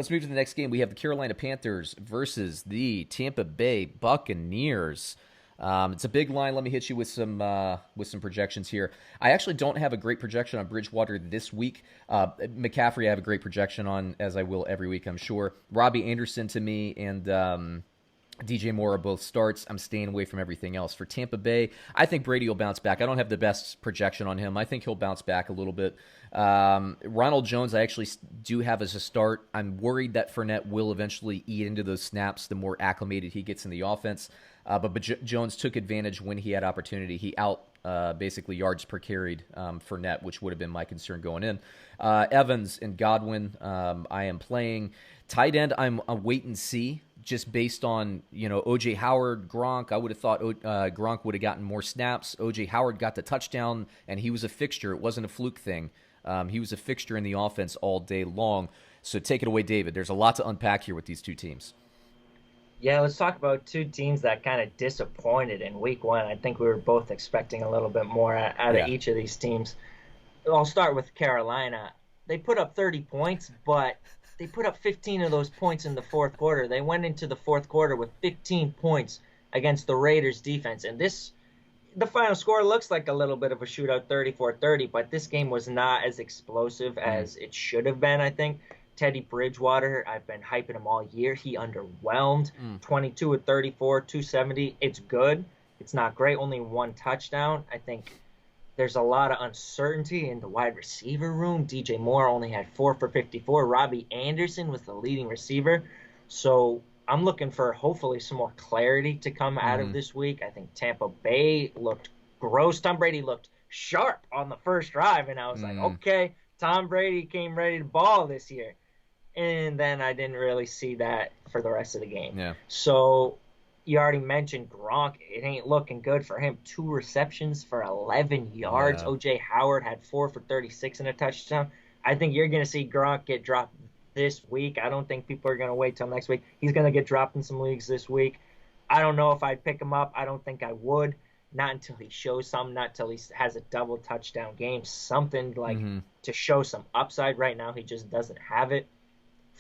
Let's move to the next game. We have the Carolina Panthers versus the Tampa Bay Buccaneers. It's a big line. Let me hit you with some projections here. I actually don't have a great projection on Bridgewater this week. McCaffrey, I have a great projection on, as I will every week, I'm sure. Robby Anderson to me, and DJ Moore are both starts. I'm staying away from everything else. For Tampa Bay, I think Brady will bounce back. I don't have the best projection on him. I think he'll bounce back a little bit. Ronald Jones, I actually do have as a start. I'm worried that Fournette will eventually eat into those snaps the more acclimated he gets in the offense. But Jones took advantage when he had opportunity. He basically yards per carried Fournette, which would have been my concern going in. Evans and Godwin, I am playing. Tight end, I'm a wait and see. Just based on, O.J. Howard, Gronk, I would have thought Gronk would have gotten more snaps. O.J. Howard got the touchdown, and he was a fixture. It wasn't a fluke thing. He was a fixture in the offense all day long. So take it away, David. There's a lot to unpack here with these two teams. Yeah, let's talk about two teams that kind of disappointed in week one. I think we were both expecting a little bit more out of Yeah. each of these teams. I'll start with Carolina. They put up 30 points, but they put up 15 of those points in the fourth quarter. They went into the fourth quarter with 15 points against the Raiders defense. And the final score looks like a little bit of a shootout, 34-30, but this game was not as explosive as it should have been, I think. Teddy Bridgewater, I've been hyping him all year. He underwhelmed. 22 of 34, 270. It's good. It's not great. Only one touchdown. I think there's a lot of uncertainty in the wide receiver room. DJ Moore only had 4 for 54. Robby Anderson was the leading receiver. So I'm looking for hopefully some more clarity to come out of this week. I think Tampa Bay looked gross. Tom Brady looked sharp on the first drive, and I was like, okay, Tom Brady came ready to ball this year. And then I didn't really see that for the rest of the game. Yeah. So you already mentioned Gronk. It ain't looking good for him. 2 receptions for 11 yards. Yeah. O.J. Howard had 4 for 36 and a touchdown. I think you're going to see Gronk get dropped this week. I don't think people are going to wait till next week. He's going to get dropped in some leagues this week. I don't know if I'd pick him up. I don't think I would. Not until he shows some, not until he has a double touchdown game, something like to show some upside. Right now, he just doesn't have it.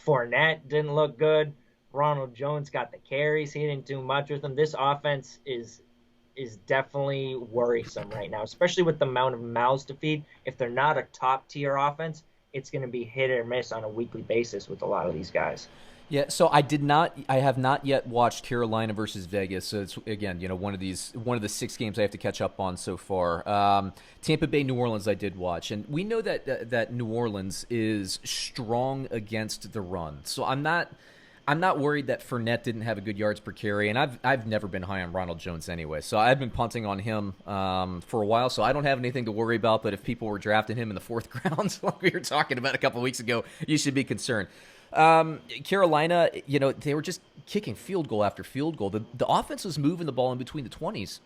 Fournette didn't look good. Ronald Jones got the carries. He didn't do much with them. This offense is definitely worrisome right now, especially with the amount of mouths to feed. If they're not a top-tier offense, it's going to be hit or miss on a weekly basis with a lot of these guys. Yeah, so I have not yet watched Carolina versus Vegas. So it's again, one of the 6 games I have to catch up on so far. Tampa Bay, New Orleans, I did watch, and we know that New Orleans is strong against the run. So I'm not worried that Fournette didn't have a good yards per carry, and I've never been high on Ronald Jones anyway. So I've been punting on him for a while. So I don't have anything to worry about. But if people were drafting him in the 4th round, like we were talking about a couple of weeks ago, you should be concerned. Carolina, they were just kicking field goal after field goal. The offense was moving the ball in between the 20s,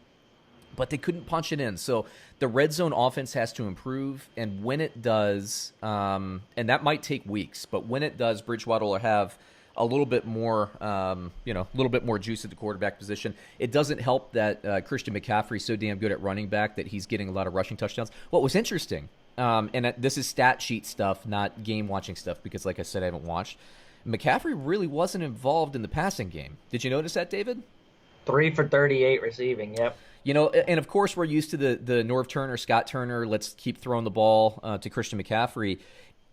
but they couldn't punch it in. So the red zone offense has to improve, and when it does, and that might take weeks, but when it does, Bridgewater will have a little bit more, a little bit more juice at the quarterback position. It doesn't help that Christian McCaffrey is so damn good at running back that he's getting a lot of rushing touchdowns. What was interesting, and this is stat sheet stuff, not game watching stuff, because like I said, I haven't watched. McCaffrey really wasn't involved in the passing game. Did you notice that, David? 3 for 38 receiving, yep. And of course we're used to the Norv Turner, Scott Turner, let's keep throwing the ball to Christian McCaffrey.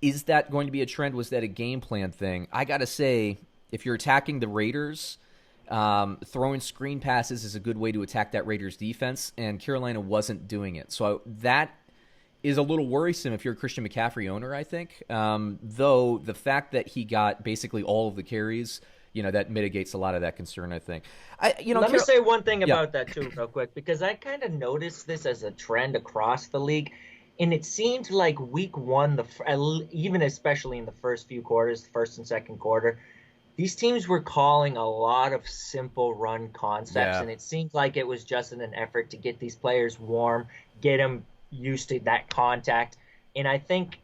Is that going to be a trend? Was that a game plan thing? I got to say, if you're attacking the Raiders, throwing screen passes is a good way to attack that Raiders defense, and Carolina wasn't doing it. So that is a little worrisome if you're a Christian McCaffrey owner, I think. Though the fact that he got basically all of the carries, that mitigates a lot of that concern, I think. Let me say one thing about that, too, real quick, because I kind of noticed this as a trend across the league. And it seemed like week one, even especially in the first few quarters, the first and second quarter, these teams were calling a lot of simple run concepts. Yeah. And it seemed like it was just in an effort to get these players warm, get them used to that contact. And I think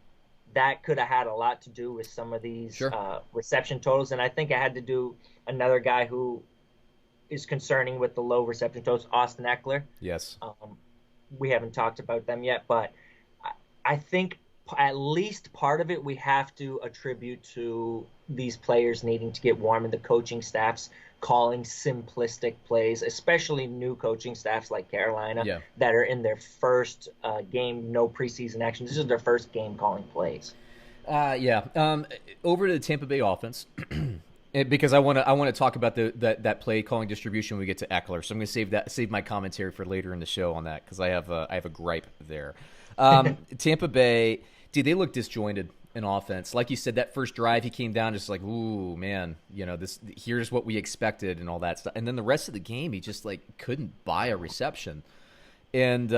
that could have had a lot to do with some of these reception totals. And I think it had to do another guy who is concerning with the low reception totals, Austin Eckler. Yes. We haven't talked about them yet, but I think at least part of it we have to attribute to these players needing to get warm and the coaching staffs calling simplistic plays, especially new coaching staffs like Carolina that are in their first game, no preseason action. This is their first game calling plays. Over to the Tampa Bay offense. Because I want to talk about that play calling distribution when we get to Eckler, so I'm going to save my commentary for later in the show on that because I have a gripe there. Tampa Bay, dude, they look disjointed in offense. Like you said, that first drive he came down just like, ooh man, here's what we expected and all that stuff. And then the rest of the game he just like couldn't buy a reception. And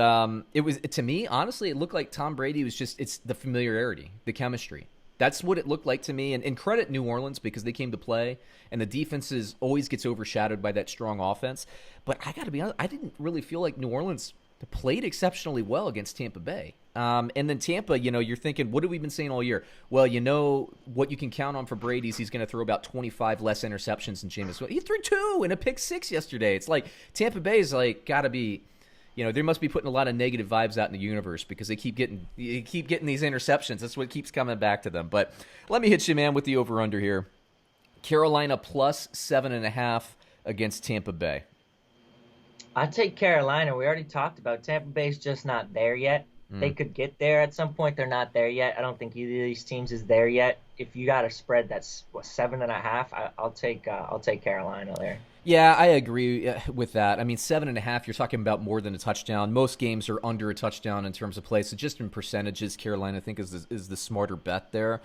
it was, to me, honestly, it looked like Tom Brady was it's the familiarity, the chemistry. That's what it looked like to me. And credit New Orleans because they came to play, and the defense always gets overshadowed by that strong offense. But I got to be honest, I didn't really feel like New Orleans played exceptionally well against Tampa Bay. And then Tampa, you're thinking, what have we been saying all year? Well, what you can count on for Brady is he's going to throw about 25 less interceptions than Jameis. He threw 2 and a pick 6 yesterday. It's like Tampa Bay is like got to be. They must be putting a lot of negative vibes out in the universe because they keep getting these interceptions. That's what keeps coming back to them. But let me hit you, man, with the over-under here. Carolina plus 7.5 against Tampa Bay. I take Carolina. We already talked about Tampa Bay's just not there yet. They could get there at some point. They're not there yet. I don't think either of these teams is there yet. If you got a spread that's 7.5, I'll take Carolina there. Yeah, I agree with that. I mean, 7.5, you're talking about more than a touchdown. Most games are under a touchdown in terms of play. So just in percentages, Carolina, I think, is the smarter bet there.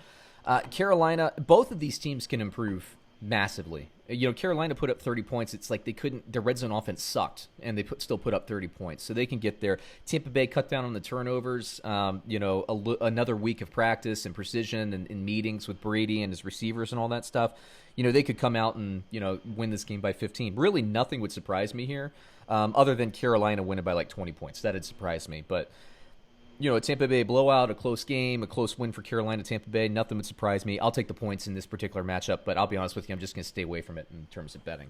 Carolina, both of these teams can improve massively. Carolina put up 30 points. It's like their red zone offense sucked, and they still put up 30 points. So they can get there. Tampa Bay cut down on the turnovers. Another week of practice and precision and meetings with Brady and his receivers and all that stuff. They could come out and, win this game by 15. Really nothing would surprise me here other than Carolina winning by like 20 points. That'd surprise me. But, a Tampa Bay blowout, a close game, a close win for Carolina, Tampa Bay, nothing would surprise me. I'll take the points in this particular matchup, but I'll be honest with you, I'm just going to stay away from it in terms of betting.